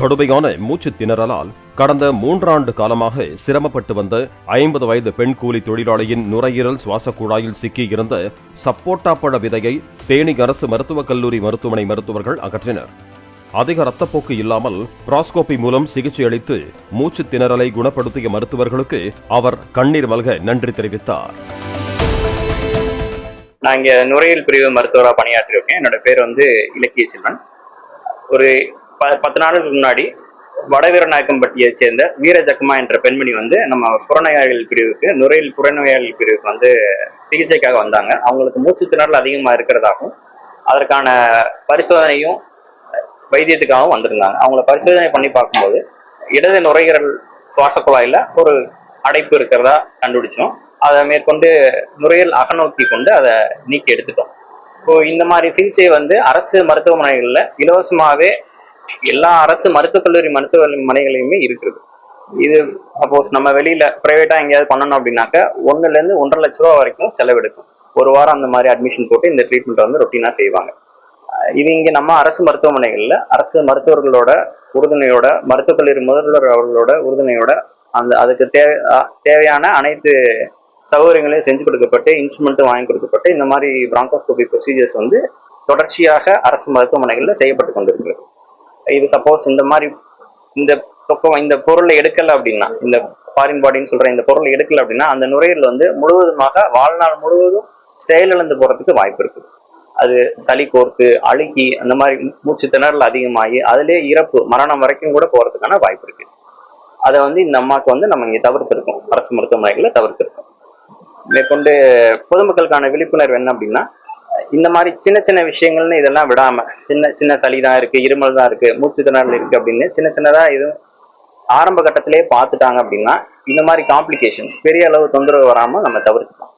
கடுமையான மூச்சு திணறலால் கடந்த 3 ஆண்டு காலமாக சிரமப்பட்டு வந்த 50 வயது பெண் கூலி தொழிலாளியின் நுரையீரல் சுவாச குழாயில் சிக்கியிருந்த சப்போட்டா பழ விதையை தேனி அரசு மருத்துவக் கல்லூரி மருத்துவமனை மருத்துவர்கள் அகற்றினர். அதிக ரத்தப்போக்கு இல்லாமல் பிராஸ்கோபி மூலம் சிகிச்சை அளித்து மூச்சு திணறலை குணப்படுத்திய மருத்துவர்களுக்கு அவர் கண்ணீர் மல்க நன்றி தெரிவித்தார். நான் இங்க நுரையீரல் பிரிவு மருத்துவராக பணியாற்றிருக்கேன். என்னோட பேர் இலக்கிய செல்வன். ஒரு 10 நாளுக்கு முன்னாடி வடவீரநாயக்கம்பட்டியை சேர்ந்த வீரஜக்கம்மா என்ற பெண்மணி நம்ம புறநோயாளிகள் பிரிவுக்கு, நுரையீரல் புறநோயாளிகள் பிரிவுக்கு சிகிச்சைக்காக வந்தாங்க. அவங்களுக்கு மூச்சு திணறல் அதிகமாக இருக்கிறதாகவும் அதற்கான பரிசோதனையும் வைத்தியத்துக்காகவும் வந்திருந்தாங்க. அவங்கள பரிசோதனை பண்ணி பார்க்கும்போது இடது நுரையீரல் சுவாச குழாயில ஒரு அடைப்பு இருக்கிறதா கண்டுபிடிச்சோம். அதை மேற்கொண்டு நுரையீரல் அகநோக்கி கொண்டு அதை நீக்கி எடுத்துட்டோம். இப்போ இந்த மாதிரி சிகிச்சை அரசு மருத்துவமனைகள்ல இலவசமாகவே எல்லா அரசு மருத்துவக் கல்லூரி மருத்துவமனைகளையுமே இருக்குது. இது சப்போஸ் நம்ம வெளியில பிரைவேட்டா எங்கேயாவது பண்ணணும் அப்படின்னாக்க 1 to 1.5 லட்ச ரூபா வரைக்கும் செலவெடுக்கும். ஒரு வாரம் அந்த மாதிரி அட்மிஷன் போட்டு இந்த ட்ரீட்மெண்ட் ரொட்டீனா செய்வாங்க. இது இங்க நம்ம அரசு மருத்துவமனைகள்ல அரசு மருத்துவர்களோட உறுதுணையோட, மருத்துவக் கல்லூரி முதல்வர் அவர்களோட உறுதுணையோட அதுக்கு தேவையான அனைத்து சௌகரியங்களையும் செஞ்சு கொடுக்கப்பட்டு, இன்ஸ்ட்ருமெண்ட்டும் வாங்கி கொடுக்கப்பட்டு இந்த மாதிரி பிராங்கோஸ்கோபி ப்ரொசீஜர்ஸ் தொடர்ச்சியாக அரசு மருத்துவமனைகள்ல செய்யப்பட்டு கொண்டிருக்கு. இது சப்போஸ் இந்த மாதிரி இந்த பொருளை எடுக்கல அப்படின்னா, இந்த ஃபாரின் பாடின்னு சொல்ற இந்த பொருளை எடுக்கல அப்படின்னா அந்த நுரையீரல் முழுவதுமாக வாழ்நாள் முழுவதும் செயலிழந்து போறதுக்கு வாய்ப்பு இருக்கு. அது சளி கோர்த்து அழுகி அந்த மாதிரி மூச்சு திணறல் அதிகமாகி அதிலே இறப்பு, மரணம் வரைக்கும் கூட போறதுக்கான வாய்ப்பு இருக்கு. அதை இந்த அம்மாவுக்கு நம்ம இங்க தவிர்த்திருக்கோம், அரசு மருத்துவமனைகளை தவிர்த்திருக்கோம். மேற்கொண்டு பொதுமக்களுக்கான விழிப்புணர்வு என்ன அப்படின்னா, இந்த மாதிரி சின்ன சின்ன விஷயங்கள்னு இதெல்லாம் விடாம, சின்ன சளி தான் இருக்கு, இருமல் தான் இருக்கு, மூச்சு திணறல் இருக்கு அப்படின்னு சின்னதா எதுவும் ஆரம்ப கட்டத்திலேயே பார்த்துட்டாங்க அப்படின்னா இந்த மாதிரி காம்ப்ளிகேஷன்ஸ் பெரிய அளவு தொந்தரவு வராம நம்ம தவிர்த்துக்கலாம்.